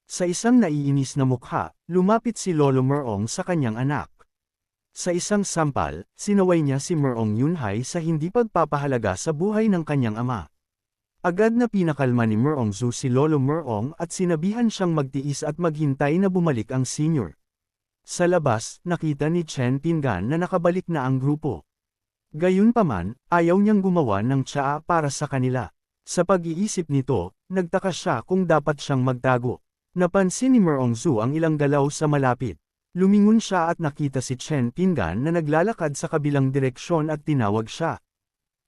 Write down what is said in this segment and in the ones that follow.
Sa isang naiinis na mukha, lumapit si Lolo Merong sa kanyang anak. Sa isang sampal, sinaway niya si Merong Yunhai sa hindi pagpapahalaga sa buhay ng kanyang ama. Agad na pinakalma ni Merong Zhu si Lolo Merong at sinabihan siyang magtiis at maghintay na bumalik ang senior. Sa labas, nakita ni Chen Pinggan na nakabalik na ang grupo. Gayunpaman, ayaw niyang gumawa ng tsaa para sa kanila. Sa pag-iisip nito, nagtaka siya kung dapat siyang magtago. Napansin ni Merong Zhu ang ilang galaw sa malapit. Lumingon siya at nakita si Chen Pinggan na naglalakad sa kabilang direksyon at tinawag siya.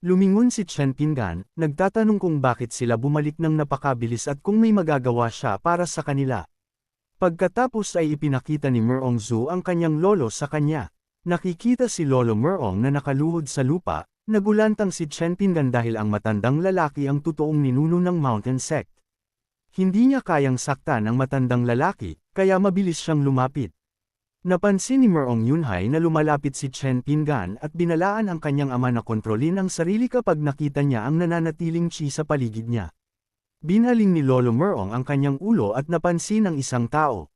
Lumingon si Chen Pinggan, nagtatanong kung bakit sila bumalik ng napakabilis at kung may magagawa siya para sa kanila. Pagkatapos ay ipinakita ni Merong Zhu ang kanyang lolo sa kanya. Nakikita si Lolo Merong na nakaluhod sa lupa, nagulantang si Chen Pinggan dahil ang matandang lalaki ang totoong ninuno ng Mountain Sect. Hindi niya kayang saktan ang matandang lalaki, kaya mabilis siyang lumapit. Napansin ni Merong Yunhai na lumalapit si Chen Pinggan at binalaan ang kanyang ama na kontrolin ang sarili kapag nakita niya ang nananatiling chi sa paligid niya. Binhaling ni Lolo Merong ang kanyang ulo at napansin ang isang tao.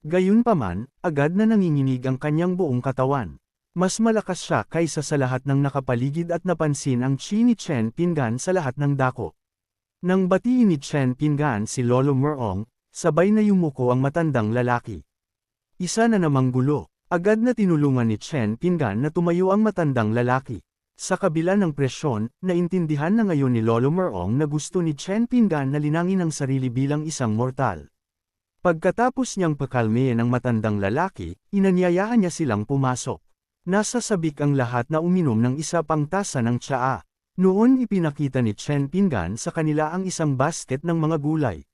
Gayunpaman, agad na nanginginig ang kanyang buong katawan. Mas malakas siya kaysa sa lahat ng nakapaligid at napansin ang chi ni Chen Pinggan sa lahat ng dako. Nang batiin ni Chen Pinggan si Lolo Merong, sabay na yumuko ang matandang lalaki. Isa na namang gulo. Agad na tinulungan ni Chen Pinggan na tumayo ang matandang lalaki. Sa kabila ng presyon, naintindihan na ngayon ni Lolo Merong na gusto ni Chen Pinggan na linangin ang sarili bilang isang mortal. Pagkatapos niyang pakalmehin ang matandang lalaki, inanyayahan niya silang pumasok. Nasa sabik ang lahat na uminom ng isa pang tasa ng tsaa. Noon ipinakita ni Chen Pinggan sa kanila ang isang basket ng mga gulay.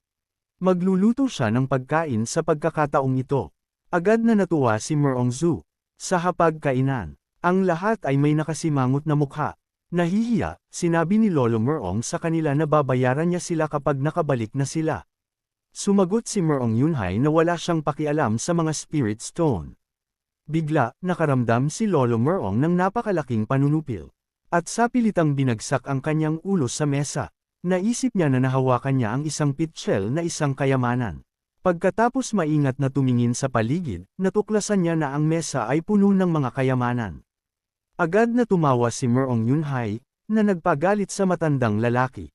Magluluto siya ng pagkain sa pagkakataong ito. Agad na natuwa si Merong Zhu. Sa hapagkainan, ang lahat ay may nakasimangot na mukha. Nahihiya, sinabi ni Lolo Merong sa kanila na babayaran niya sila kapag nakabalik na sila. Sumagot si Merong Yunhai na wala siyang pakialam sa mga spirit stone. Bigla, nakaramdam si Lolo Merong ng napakalaking panunupil. At sa pilitang binagsak ang kanyang ulo sa mesa. Naisip niya na nahawakan niya ang isang pitchel na isang kayamanan. Pagkatapos maingat na tumingin sa paligid, natuklasan niya na ang mesa ay puno ng mga kayamanan. Agad na tumawa si Merong Yunhai, na nagpagalit sa matandang lalaki.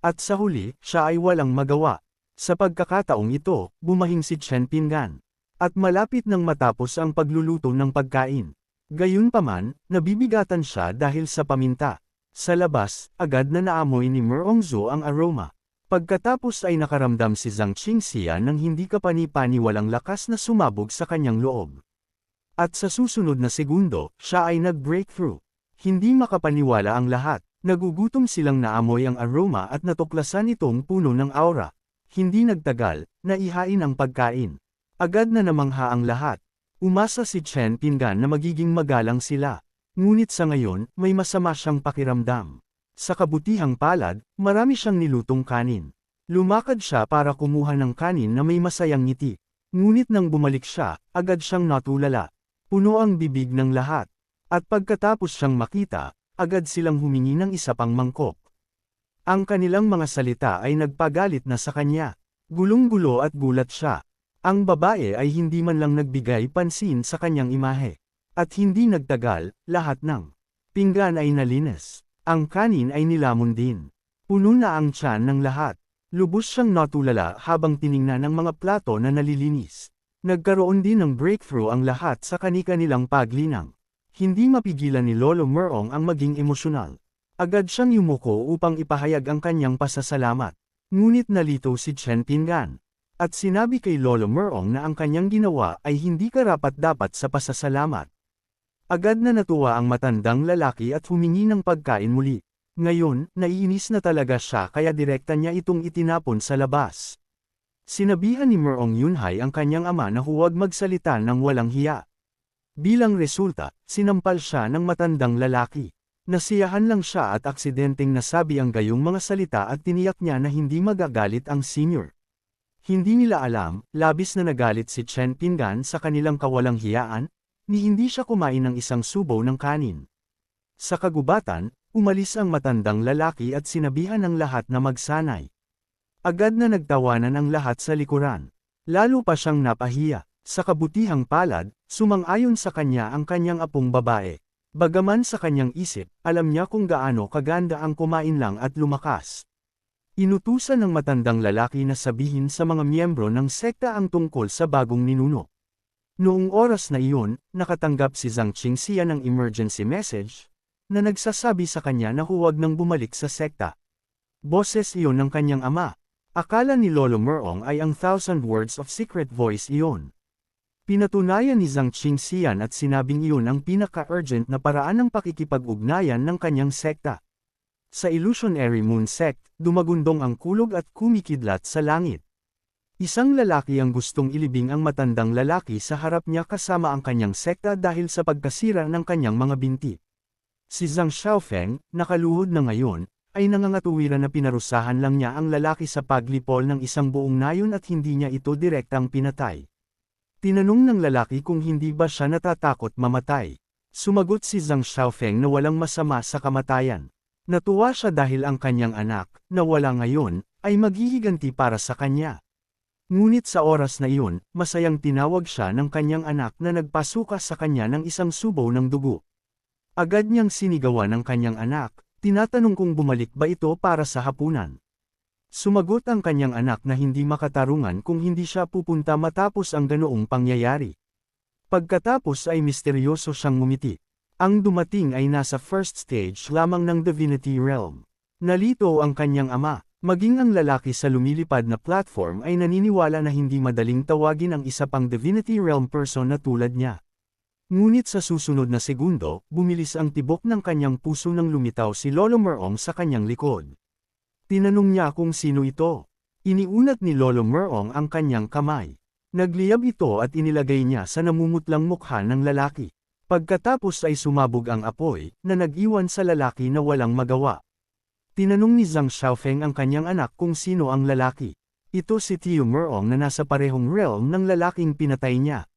At sa huli, siya ay walang magawa. Sa pagkakataong ito, bumahing si Chen Pinggan. At malapit nang matapos ang pagluluto ng pagkain. Gayunpaman, nabibigatan siya dahil sa paminta. Sa labas, agad na naamoy ni Merong Zhu ang aroma. Pagkatapos ay nakaramdam si Zhang Qingxia ng hindi kapani-paniwalang lakas na sumabog sa kanyang loob. At sa susunod na segundo, siya ay nag-breakthrough. Hindi makapaniwala ang lahat. Nagugutom silang naamoy ang aroma at natuklasan itong puno ng aura. Hindi nagtagal, naihain ang pagkain. Agad na namangha ang lahat. Umasa si Chen Pinggan na magiging magalang sila. Ngunit sa ngayon, may masama siyang pakiramdam. Sa kabutihang palad, marami siyang nilutong kanin. Lumakad siya para kumuha ng kanin na may masayang ngiti. Ngunit nang bumalik siya, agad siyang natulala. Puno ang bibig ng lahat. At pagkatapos siyang makita, agad silang humingi ng isa pang mangkok. Ang kanilang mga salita ay nagpagalit na sa kanya. Gulong-gulo at gulat siya. Ang babae ay hindi man lang nagbigay pansin sa kanyang imahe. At hindi nagtagal, lahat ng pinggan ay nalinis. Ang kanin ay nilamon din. Puno na ang tiyan ng lahat. Lubos siyang natulala habang tiningnan ang mga plato na nalilinis. Nagkaroon din ng breakthrough ang lahat sa kani-kanilang paglinang. Hindi mapigilan ni Lolo Merong ang maging emosyonal. Agad siyang yumuko upang ipahayag ang kanyang pasasalamat. Ngunit nalito si Chen Pinggan. At sinabi kay Lolo Merong na ang kanyang ginawa ay hindi karapat-dapat sa pasasalamat. Agad na natuwa ang matandang lalaki at humingi ng pagkain muli. Ngayon, naiinis na talaga siya kaya direkta niya itong itinapon sa labas. Sinabihan ni Merong Yunhai ang kanyang ama na huwag magsalita ng walang hiya. Bilang resulta, sinampal siya ng matandang lalaki. Nasiyahan lang siya at aksidenteng nasabi ang gayong mga salita at tiniyak niya na hindi magagalit ang senior. Hindi nila alam, labis na nagalit si Chen Pinggan sa kanilang kawalang hiyaan, ni hindi siya kumain ng isang subo ng kanin. Sa kagubatan, umalis ang matandang lalaki at sinabihan ng lahat na magsanay. Agad na nagtawanan ang lahat sa likuran. Lalo pa siyang napahiya. Sa kabutihang palad, sumang-ayon sa kanya ang kanyang apong babae. Bagaman sa kanyang isip, alam niya kung gaano kaganda ang kumain lang at lumakas. Inutusan ng matandang lalaki na sabihin sa mga miyembro ng sekta ang tungkol sa bagong ninuno. Noong oras na iyon, nakatanggap si Zhang Qingxia ng emergency message, na nagsasabi sa kanya na huwag nang bumalik sa sekta. Boses iyon ng kanyang ama. Akala ni Lolo Merong ay ang thousand words of secret voice iyon. Pinatunayan ni Zhang Qingxian at sinabing iyon ang pinaka-urgent na paraan ng pakikipag-ugnayan ng kanyang sekta. Sa Illusionary Moon Sect, dumagundong ang kulog at kumikidlat sa langit. Isang lalaki ang gustong ilibing ang matandang lalaki sa harap niya kasama ang kanyang sekta dahil sa pagkasira ng kanyang mga binti. Si Zhang Xiaofeng, nakaluhod na ngayon, ay nangangatuwiran na pinarusahan lang niya ang lalaki sa paglipol ng isang buong nayon at hindi niya ito direktang pinatay. Tinanong ng lalaki kung hindi ba siya natatakot mamatay. Sumagot si Zhang Xiaofeng na walang masama sa kamatayan. Natuwa siya dahil ang kanyang anak, na wala ngayon, ay maghihiganti para sa kanya. Ngunit sa oras na iyon, masayang tinawag siya ng kanyang anak na nagpasuka sa kanya ng isang subaw ng dugo. Agad niyang sinigawan ng kanyang anak, tinatanong kung bumalik ba ito para sa hapunan. Sumagot ang kanyang anak na hindi makatarungan kung hindi siya pupunta matapos ang ganoong pangyayari. Pagkatapos ay misteryoso siyang ngumiti. Ang dumating ay nasa first stage lamang ng Divinity Realm. Nalito ang kanyang ama, maging ang lalaki sa lumilipad na platform ay naniniwala na hindi madaling tawagin ang isa pang Divinity Realm person na tulad niya. Ngunit sa susunod na segundo, bumilis ang tibok ng kanyang puso nang lumitaw si Lolo Merong sa kanyang likod. Tinanong niya kung sino ito. Iniunat ni Lolo Merong ang kanyang kamay. Nagliyab ito at inilagay niya sa namumutlang mukha ng lalaki. Pagkatapos ay sumabog ang apoy, na nag-iwan sa lalaki na walang magawa. Tinanong ni Zhang Xiaofeng ang kanyang anak kung sino ang lalaki. Ito si Tio Merong na nasa parehong realm ng lalaking pinatay niya.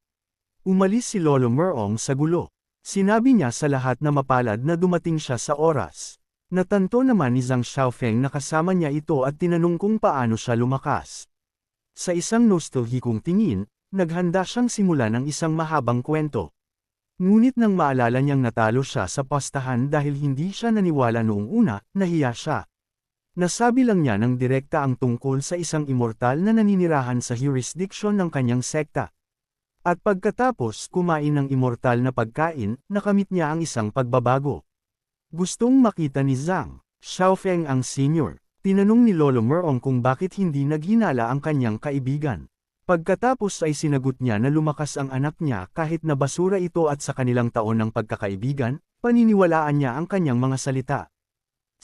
Umalis si Lolo Merong sa gulo. Sinabi niya sa lahat na mapalad na dumating siya sa oras. Natanto naman ni Zhang Xiaofeng na kasama niya ito at tinanong kung paano siya lumakas. Sa isang nostalgikong tingin, naghanda siyang simula ng isang mahabang kwento. Ngunit nang maalala niyang natalo siya sa pastahan dahil hindi siya naniwala noong una, nahiya siya. Nasabi lang niya ng direkta ang tungkol sa isang immortal na naninirahan sa jurisdiction ng kanyang sekta. At pagkatapos kumain ng immortal na pagkain, nakamit niya ang isang pagbabago. Gustong makita ni Zhang Xiaofeng ang senior. Tinanong ni Lolo Merong kung bakit hindi naghinala ang kanyang kaibigan. Pagkatapos ay sinagot niya na lumakas ang anak niya kahit na basura ito at sa kanilang taon ng pagkakaibigan, paniniwalaan niya ang kanyang mga salita.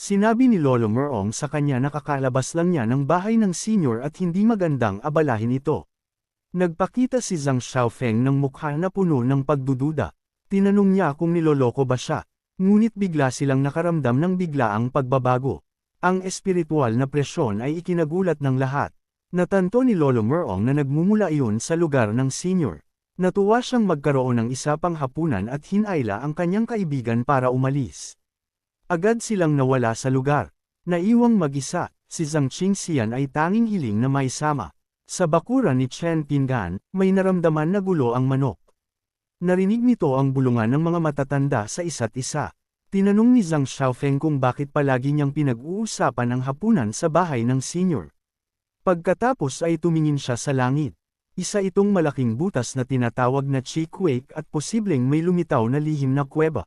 Sinabi ni Lolo Merong sa kanya na kakalabas lang niya ng bahay ng senior at hindi magandang abalahin ito. Nagpakita si Zhang Xiaofeng ng mukha na puno ng pagdududa. Tinanong niya kung niloloko ba siya. Ngunit bigla silang nakaramdam ng biglaang pagbabago. Ang espiritual na presyon ay ikinagulat ng lahat. Natanto ni Lolo Merong na nagmumula iyon sa lugar ng senior. Natuwa siyang magkaroon ng isa pang hapunan at hinayla ang kanyang kaibigan para umalis. Agad silang nawala sa lugar. Naiwang mag-isa, si Zhang Qingxian ay tanging hiling na may sama. Sa bakuran ni Chen Pingan, may naramdaman na gulo ang manok. Narinig nito ang bulungan ng mga matatanda sa isa't isa. Tinanong ni Zhang Xiaofeng kung bakit palagi niyang pinag-uusapan ang hapunan sa bahay ng senior. Pagkatapos ay tumingin siya sa langit. Isa itong malaking butas na tinatawag na Chi Quake at posibleng may lumitaw na lihim na kuweba.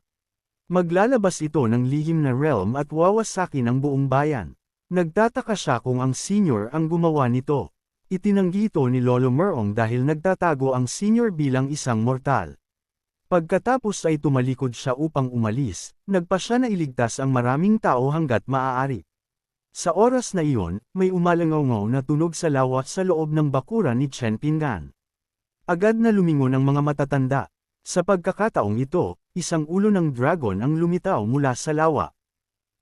Maglalabas ito ng lihim na realm at wawasakin ang buong bayan. Nagtataka siya kung ang senior ang gumawa nito. Itinanggi ito ni Lolo Merong dahil nagtatago ang senior bilang isang mortal. Pagkatapos ay tumalikod siya upang umalis, nagpa siya na iligtas ang maraming tao hanggat maaari. Sa oras na iyon, may umalangaw na tunog sa lawa sa loob ng bakuran ni Chen Pingan. Agad na lumingon ang mga matatanda. Sa pagkakataong ito, isang ulo ng dragon ang lumitaw mula sa lawa.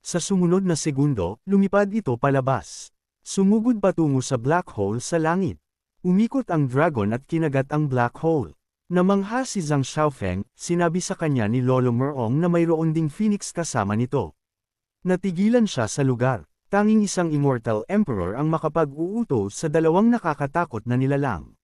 Sa sumunod na segundo, lumipad ito palabas. Sumugod patungo sa black hole sa langit. Umikot ang dragon at kinagat ang black hole. Namangha si Zhang Xiaofeng, sinabi sa kanya ni Lolo Merong na mayroon ding phoenix kasama nito. Natigilan siya sa lugar. Tanging isang immortal emperor ang makapag-uuto sa dalawang nakakatakot na nilalang.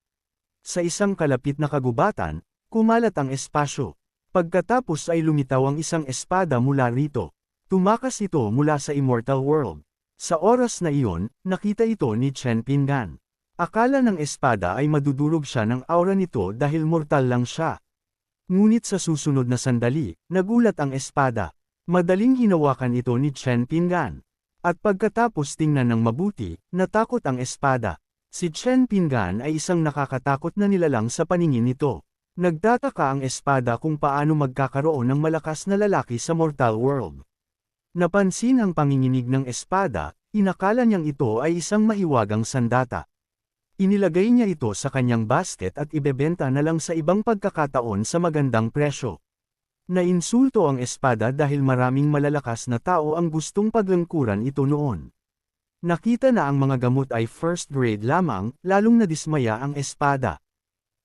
Sa isang kalapit na kagubatan, kumalat ang espasyo. Pagkatapos ay lumitaw ang isang espada mula rito. Tumakas ito mula sa Immortal World. Sa oras na iyon, nakita ito ni Chen Pingan. Akala ng espada ay madudurog siya ng aura nito dahil mortal lang siya. Ngunit sa susunod na sandali, nagulat ang espada. Madaling hinawakan ito ni Chen Pingan. At pagkatapos tingnan ng mabuti, natakot ang espada. Si Chen Pingan ay isang nakakatakot na nilalang sa paningin nito. Nagtataka ang espada kung paano magkakaroon ng malakas na lalaki sa mortal world. Napansin ang panginginig ng espada, inakala niyang ito ay isang mahiwagang sandata. Inilagay niya ito sa kanyang basket at ibebenta na lang sa ibang pagkakataon sa magandang presyo. Nainsulto ang espada dahil maraming malalakas na tao ang gustong paglangkuran ito noon. Nakita na ang mga gamot ay first grade lamang, lalong nadismaya ang espada.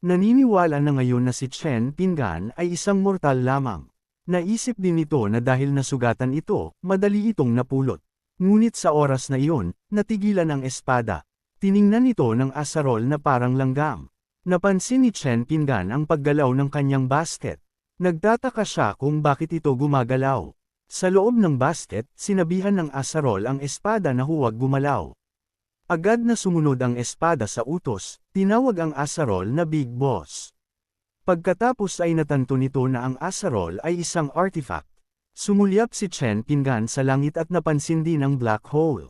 Naniniwala na ngayon na si Chen Pingan ay isang mortal lamang. Naisip din ito na dahil nasugatan ito, madali itong napulot. Ngunit sa oras na iyon, natigilan ang espada. Tiningnan ito ng asarol na parang langgam. Napansin ni Chen Pingan ang paggalaw ng kanyang basket. Nagtataka siya kung bakit ito gumagalaw. Sa loob ng basket, sinabihan ng asarol ang espada na huwag gumalaw. Agad na sumunod ang espada sa utos, tinawag ang asarol na Big Boss. Pagkatapos ay natanto nito na ang asarol ay isang artifact. Sumulyap si Chen Pingan sa langit at napansin din ang black hole.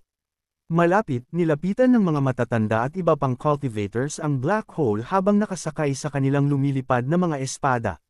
Malapit, nilapitan ng mga matatanda at iba pang cultivators ang black hole habang nakasakay sa kanilang lumilipad na mga espada.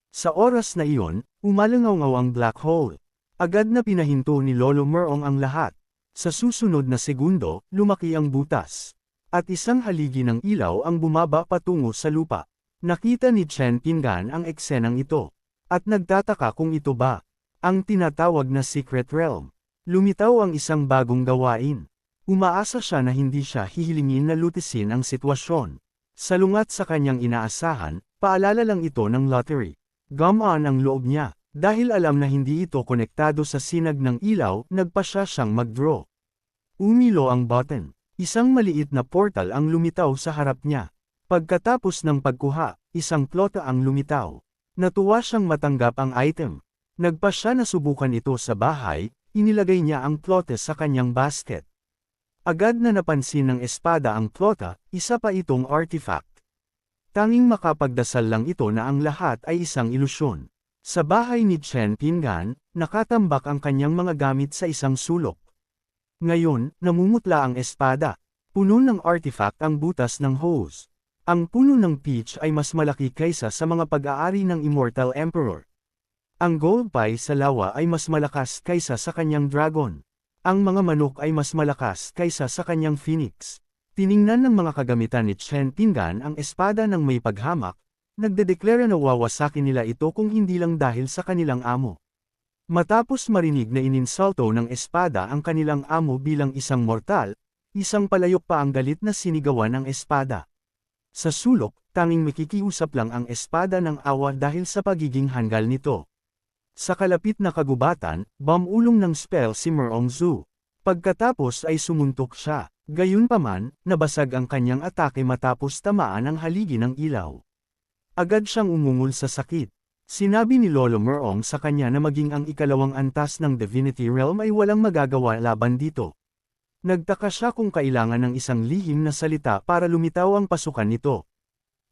Sa oras na iyon, umalangaw-ngaw ang black hole. Agad na pinahinto ni Lolo Merong ang lahat. Sa susunod na segundo, lumaki ang butas. At isang haligi ng ilaw ang bumaba patungo sa lupa. Nakita ni Chen Pingan ang eksenang ito. At nagtataka kung ito ba ang tinatawag na Secret Realm. Lumitaw ang isang bagong gawain. Umaasa siya na hindi siya hihilingin na lutisin ang sitwasyon. Salungat sa kanyang inaasahan, paalala lang ito ng lottery. Gumaan ang loob niya. Dahil alam na hindi ito konektado sa sinag ng ilaw, nagpasya siyang mag-draw. Umilo ang button. Isang maliit na portal ang lumitaw sa harap niya. Pagkatapos ng pagkuha, isang plota ang lumitaw. Natuwa siyang matanggap ang item. Nagpasya na subukan ito sa bahay, inilagay niya ang plota sa kanyang basket. Agad na napansin ng espada ang plota, isa pa itong artifact. Tanging makapagdasal lang ito na ang lahat ay isang ilusyon. Sa bahay ni Chen Pingan, nakatambak ang kanyang mga gamit sa isang sulok. Ngayon, namumutla ang espada. Puno ng artifact ang butas ng hose. Ang puno ng peach ay mas malaki kaysa sa mga pag-aari ng Immortal Emperor. Ang gold pie sa lawa ay mas malakas kaysa sa kanyang dragon. Ang mga manok ay mas malakas kaysa sa kanyang phoenix. Tiningnan ng mga kagamitan ni Chen Pingan ang espada ng may paghamak, nagdedeklara na wawasakin nila ito kung hindi lang dahil sa kanilang amo. Matapos marinig na ininsulto ng espada ang kanilang amo bilang isang mortal, isang palayok pa ang galit na sinigawan ng espada. Sa sulok, tanging makikiusap lang ang espada ng awa dahil sa pagiging hanggal nito. Sa kalapit na kagubatan, bumulong ng spell si Merong Zhu. Pagkatapos ay sumuntok siya. Gayunpaman, nabasag ang kanyang atake matapos tamaan ang haligi ng ilaw. Agad siyang umungol sa sakit. Sinabi ni Lolo Merong sa kanya na maging ang ikalawang antas ng Divinity Realm ay walang magagawa laban dito. Nagtaka siya kung kailangan ng isang lihim na salita para lumitaw ang pasukan nito.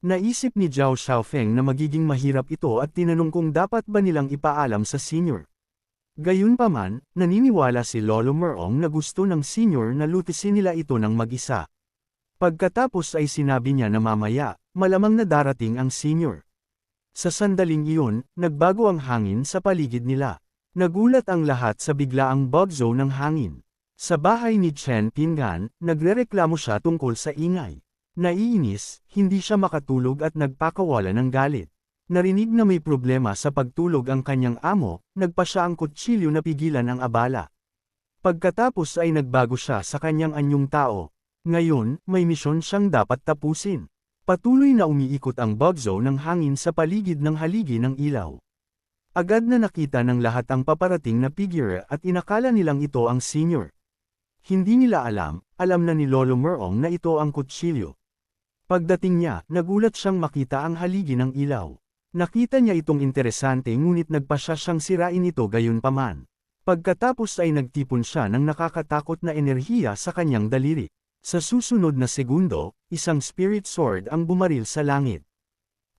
Naisip ni Zhao Xiaofeng na magiging mahirap ito at tinanong kung dapat ba nilang ipaalam sa senior. Gayunpaman, naniniwala si Lolo Merong na gusto ng senior na lutisin nila ito ng mag-isa. Pagkatapos ay sinabi niya na mamaya, malamang na darating ang senior. Sa sandaling iyon, nagbago ang hangin sa paligid nila. Nagulat ang lahat sa biglaang bugzo ng hangin. Sa bahay ni Chen Pingan, nagrereklamo siya tungkol sa ingay. Naiinis, hindi siya makatulog at nagpakawala ng galit. Narinig na may problema sa pagtulog ang kanyang amo, nagpa siya ang kutsilyo na pigilan ang abala. Pagkatapos ay nagbago siya sa kanyang anyong tao. Ngayon, may misyon siyang dapat tapusin. Patuloy na umiikot ang bugzo ng hangin sa paligid ng haligi ng ilaw. Agad na nakita ng lahat ang paparating na figure at inakala nilang ito ang senior. Hindi nila alam na ni Lolo Merong na ito ang kutsilyo. Pagdating niya, nagulat siyang makita ang haligi ng ilaw. Nakita niya itong interesante ngunit nagpa siyang sirain ito gayunpaman. Pagkatapos ay nagtipon siya ng nakakatakot na enerhiya sa kanyang daliri. Sa susunod na segundo, isang spirit sword ang bumaril sa langit.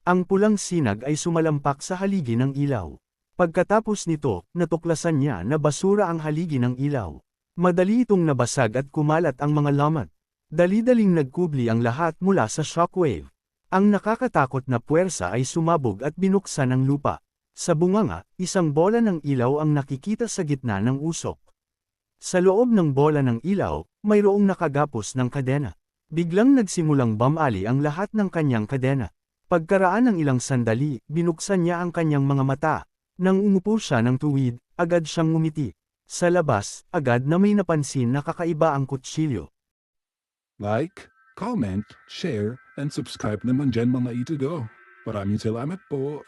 Ang pulang sinag ay sumalampak sa haligi ng ilaw. Pagkatapos nito, natuklasan niya na basura ang haligi ng ilaw. Madali itong nabasag at kumalat ang mga lamat. Dali-daling nagkubli ang lahat mula sa shockwave. Ang nakakatakot na puwersa ay sumabog at binuksan ang lupa. Sa bunganga, isang bola ng ilaw ang nakikita sa gitna ng usok. Sa loob ng bola ng ilaw, mayroong nakagapos ng kadena. Biglang nagsimulang bumali ang lahat ng kanyang kadena. Pagkaraan ng ilang sandali, binuksan niya ang kanyang mga mata. Nang umupo siya ng tuwid, agad siyang ngumiti. Sa labas, agad na may napansin na kakaiba ang kutsilyo. Like, comment, share, and subscribe naman dyan mga itudo. Maraming salamat po.